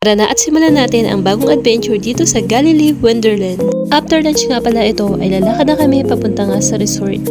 Tara na at simulan natin ang bagong adventure dito sa Galilee Wonderland. After lunch nga pala ito ay lalakad na kami papunta nga sa resort.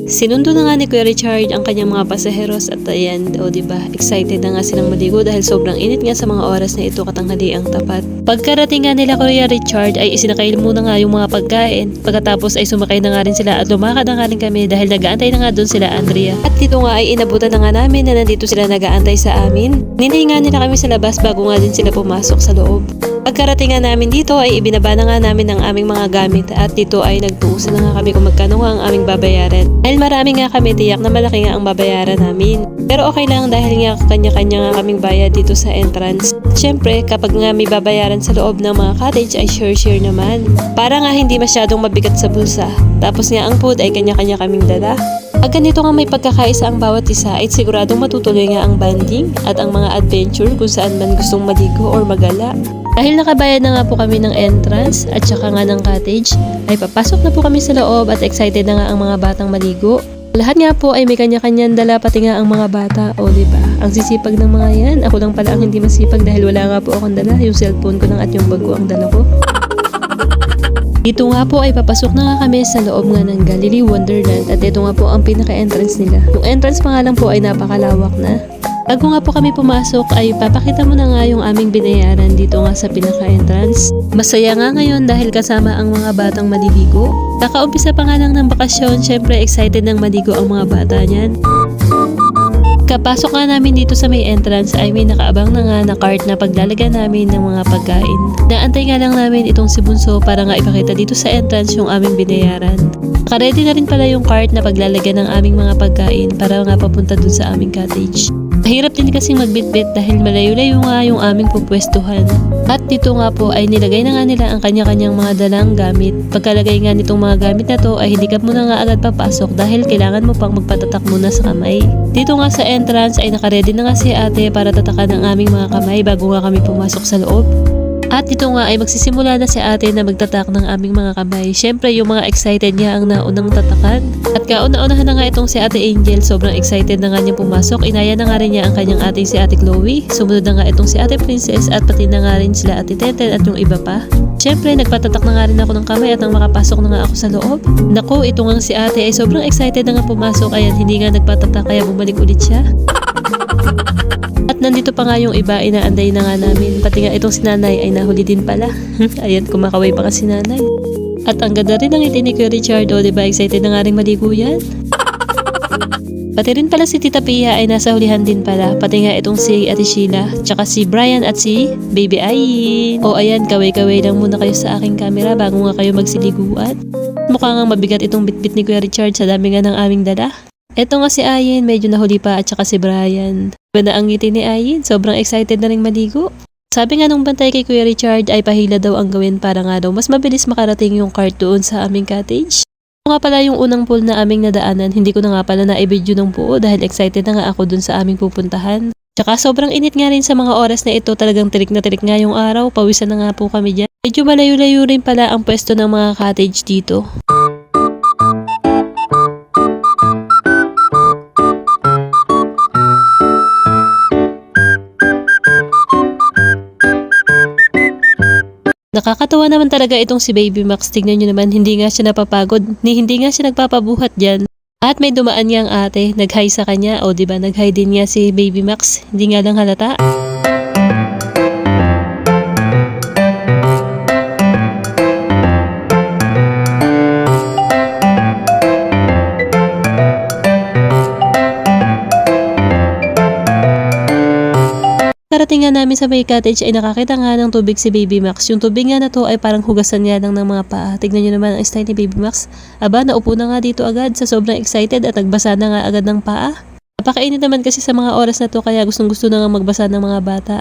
Sinundo na nga ni Kuya Richard ang kanyang mga pasaheros at ayan, o diba, excited na nga silang maligo dahil sobrang init nga sa mga oras na ito katanghali ang tapat. Pagkarating nga nila Kuya Richard ay isinakay muna nga yung mga pagkain. Pagkatapos ay sumakay na nga rin sila at lumakad na nga rin kami dahil nag-aantay na nga doon sila Andrea. At dito nga ay inabutan na nga namin na nandito sila nag-aantay sa amin. Ninahinga nila kami sa labas bago nga din sila pumasok sa loob. Pagkarating nga namin dito ay ibinaba na nga namin ang aming mga gamit at dito ay nagtuusan na nga kami kung magkano nga ang aming babayaran. Dahil marami nga kami, tiyak na malaki nga ang babayaran namin. Pero okay lang dahil nga kanya-kanya nga kaming bayad dito sa entrance. Siyempre, kapag nga may babayaran sa loob ng mga cottage ay share-share naman. Para nga hindi masyadong mabigat sa bulsa. Tapos nga ang food ay kanya-kanya kaming dala. Pag ganito nga may pagkakaisa ang bawat isa ay siguradong matutuloy nga ang banding at ang mga adventure kung saan man gustong maligo or magala. Dahil nakabayad na nga po kami ng entrance at saka nga ng cottage, ay papasok na po kami sa loob at excited na nga ang mga batang maligo. Lahat nga po ay may kanya-kanyang dala pati nga ang mga bata, o diba? Ang sisipag ng mga yan, ako lang pala ang hindi masipag dahil wala nga po akong dala, yung cellphone ko lang at yung bag ko ang dala ko. Dito nga po ay papasok na nga kami sa loob nga ng Galilee Wonderland at ito nga po ang pinaka-entrance nila. Yung entrance pa nga lang po ay napakalawak na. Bago nga po kami pumasok ay papakita mo na nga yung aming binayaran dito nga sa pinaka-entrance. Masaya nga ngayon dahil kasama ang mga batang maliligo. Kakaumpisa pa nga lang ng bakasyon, syempre excited nang maligo ang mga bata niyan. Kapasok nga namin dito sa may entrance ay may nakaabang na nga na cart na paglalagyan namin ng mga pagkain. Naantay nga lang namin itong si Bunso para nga ipakita dito sa entrance yung aming binayaran. Nakaready na rin pala yung cart na paglalagyan ng aming mga pagkain para nga papunta dun sa aming cottage. Mahirap din kasing magbitbit dahil malayo-layo nga yung aming pupwestuhan. At dito nga po ay nilagay na nga nila ang kanya-kanyang mga dalang gamit. Pagkalagay nga nitong mga gamit na to ay hindi ka muna nga agad papasok dahil kailangan mo pang magpatatak muna sa kamay. Dito nga sa entrance ay nakaredy na nga si ate para tatakan ang aming mga kamay bago nga kami pumasok sa loob. At dito nga ay magsisimula na si ate na magtatak ng aming mga kamay. Siyempre yung mga excited niya ang naunang tatakan. At kauna-unahan na nga itong si ate Angel. Sobrang excited na nga niya pumasok. Inaya na nga rin niya ang kanyang ate si ate Chloe. Sumunod na nga itong si ate Princess at pati na nga rin sila ate Teten at yung iba pa. Siyempre nagpatatak na nga rin ako ng kamay at nang makapasok na nga ako sa loob. Naku, ito nga si ate ay sobrang excited na nga pumasok. Ayan, hindi nga nagpatatak kaya bumalik ulit siya. At nandito pa nga yung iba, inaanday na nga namin. Pati nga itong si nanay ay nahuli din pala. Ayan, kumakaway pa nga si nanay. At ang ganda rin ng ngiti ni Kuya Richard, o diba excited na nga rin maligo yan? Pati rin pala si Tita Pia ay nasa hulihan din pala. Pati nga itong si Ate Sheila, tsaka si Brian at si Baby Ayin. O ayan, kaway-kaway lang muna kayo sa aking camera bago nga kayo magsiliguan. Mukha nga mabigat itong bitbit ni Kuya Richard sa dami nga ng aming dala. Eto nga si Ayin, medyo nahuli pa at saka si Brian. Ganda ang ngiti ni Ayin, sobrang excited na rin maligo. Sabi nga nung bantay kay Kuya Richard ay pahila daw ang gawin para nga daw mas mabilis makarating yung cart doon sa aming cottage. Ito nga pala yung unang pool na aming nadaanan, hindi ko na nga pala na-i-video ng buo dahil excited na nga ako doon sa aming pupuntahan. Tsaka sobrang init nga rin sa mga oras na ito, talagang tirik na tirik nga yung araw, pawisan na nga po kami dyan. Medyo malayo-layo rin pala ang pwesto ng mga cottage dito. Nakakatawa naman talaga itong si Baby Max. Tignan nyo naman, hindi nga siya napapagod, hindi nga siya nagpapabuhat dyan. At may dumaan niyang ate, nag-hi sa kanya, o diba nag-hi din niya si Baby Max, hindi nga lang halata. Karating nga namin sa may cottage ay nakakita nga ng tubig si Baby Max. Yung tubig nga na to ay parang hugasan nga lang ng mga paa. Tignan nyo naman ang style ni Baby Max. Aba, naupo na nga dito agad sa sobrang excited at nagbasa na nga agad ng paa. Napakainit naman kasi sa mga oras na to kaya gustong gusto na nga magbasa ng mga bata.